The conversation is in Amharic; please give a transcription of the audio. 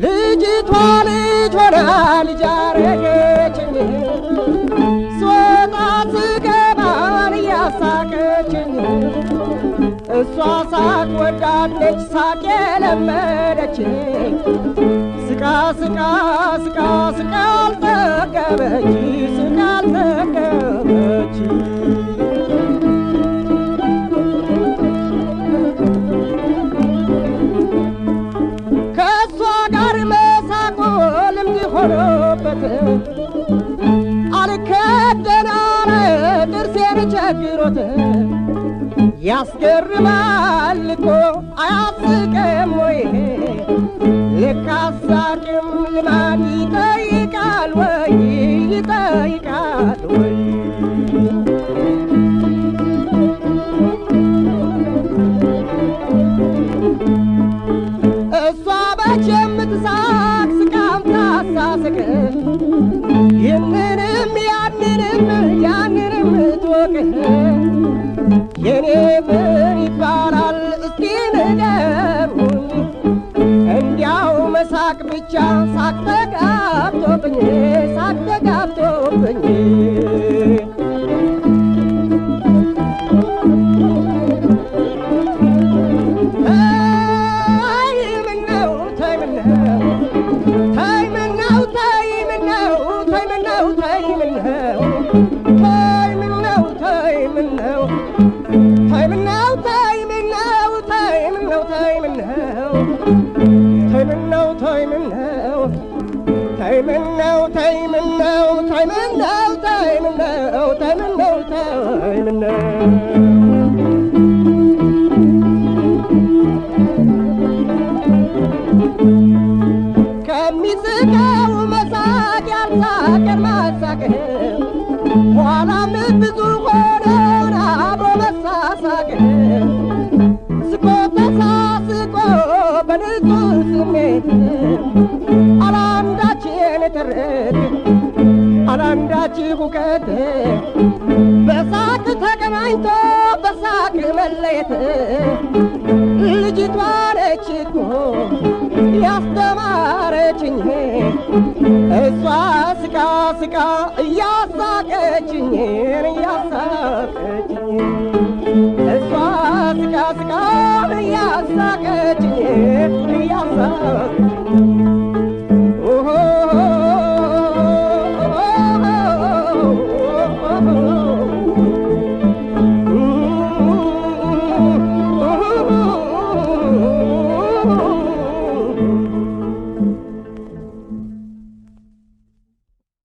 ልጅቷ ልጅ ሆና ልጅ አረገችኝ ስወጣ ስገባን እያሳቀችኝ እሷ ሳቅ ወዳለች ሳቅ የለመደችኝ ስቃ ስቃ ስቃ ስቃ አልጠገበች ስቃ አልጠገበች ከእሷ ጋር መሳቆ ልምድ ሆኖበት አልከደን አለ ጥርሴን ቸግሮት ያስገርማል እኮ አያስቅም ወይ ልክ አሳቅም ልማድ ይጠይቃል ወይ ይጠይቃል ወይ እሷ በጀም ትሳቅ ስቃም ታሳስቅ ይህንንም ያንንም ትወቅ የኔ ምን ይባላል እስቲ ንገሩኝ እንዲያው መሳቅ ብቻ ሳቅ ተጋብቶብኝ ከሚስቀው መሳቅ ያልሳቀን ማሳቅ ኋላም ብዙ ሆነን አብሮ መሳሳቅ ስቆ ተሳስቆ በንጹህ ስሜት አላንዳችን ተረት አላንዳች ሁከት በሳቅ ተገናኝቶ በሳቅ መለየት ልጅቷ ነች እኮ ያስተማረችኝ እሷ ስቃ ስቃ እያሳቀችኝ እሷ ስቃ ስቃ እያሳቀችኝ